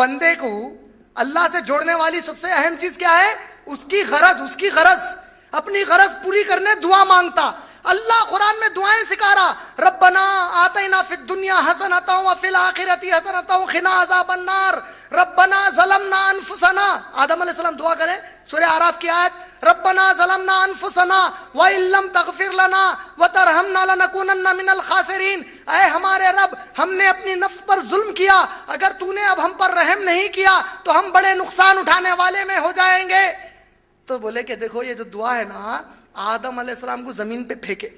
بندے کو اللہ سے جوڑنے والی سب سے اہم چیز کیا ہے؟ اس کی غرض اپنی غرض پوری کرنے دعا مانگتا. اللہ قرآن میں دعائیں سکھا رہا. ربنا آتینا فی الدنیا حسنۃ وفی الآخرۃ حسنۃ وقنا عذاب النار ربنا ظلمنا انفسنا. آدم علیہ السلام دعا کرے, سورہ اعراف کی آیت, ربنا ظلمنا انفسنا وان لم تغفر لنا وترحمنا لنکونن من الخاسرین. اے ہمارے رب, ہم نے اپنی نفس پر ظلم کیا, اگر تو نے اب ہم پر رحم نہیں کیا تو ہم بڑے نقصان اٹھانے والے میں ہو جائیں گے. تو بولے کہ دیکھو یہ جو دعا ہے نا, آدم علیہ السلام کو زمین پہ پھینکے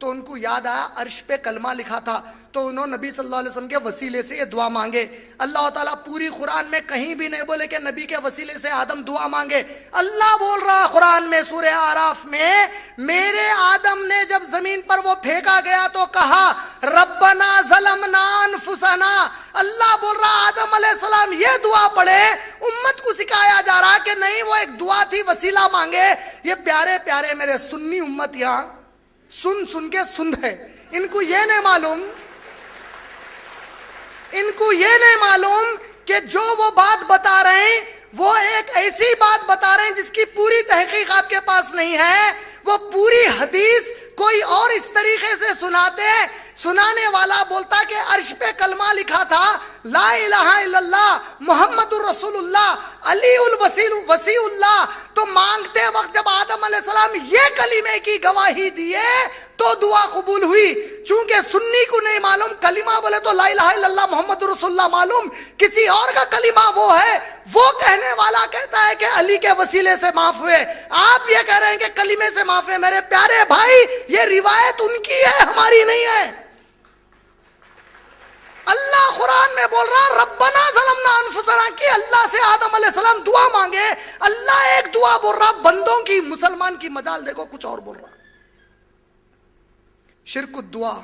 تو ان کو یاد آیا عرش پہ کلمہ لکھا تھا, تو انہوں نبی صلی اللہ علیہ وسلم کے وسیلے سے یہ دعا مانگے. اللہ تعالیٰ پوری قرآن میں کہیں بھی نہیں بولے کہ نبی کے وسیلے سے آدم دعا مانگے. اللہ بول رہا قرآن میں سورہ اعراف میں, میرے آدم نے جب زمین پر وہ پھینکا گیا تو کہا ربنا ظلمنا انفسنا. اللہ بول رہا آدم علیہ السلام یہ دعا پڑھے. امت کو سکھایا جا رہا کہ نہیں وہ ایک دعا تھی, وسیلہ مانگے. یہ پیارے پیارے میرے سنی امت یہاں سن کے سند ہے, ان کو یہ نہیں معلوم کہ جو وہ بات بتا رہے ہیں وہ ایک ایسی بات بتا رہے ہیں جس کی پوری تحقیق آپ کے پاس نہیں ہے. وہ پوری حدیث کوئی اور اس طریقے سے سنانے والا بولتا کہ عرش پہ کلمہ لکھا تھا لا الہ الا اللہ محمد الرسول اللہ علی وسیع اللہ. تو مانگتے وقت جب آدم علیہ السلام یہ کلمے کی گواہی دیے تو دعا قبول ہوئی. چونکہ سنی کو نہیں معلوم, کلمہ بولے تو لا الہ الا اللہ محمد رسول اللہ معلوم, کسی اور کا کلمہ وہ ہے, وہ کہنے والا کہتا ہے کہ علی کے وسیلے سے معاف ہوئے. آپ یہ کہہ رہے ہیں کہ کلمے سے معاف ہوئے. میرے پیارے بھائی, یہ روایت ان کی ہے, ہماری نہیں ہے. اللہ قرآن میں بول رہا ربنا ظلمنا انفسنا کہ اللہ سے آدم علیہ السلام دعا مانگے. اللہ ایک دعا بول رہا, بندوں کی مسلمان کی مجال دیکھو کچھ اور بول رہا. شرک الدعا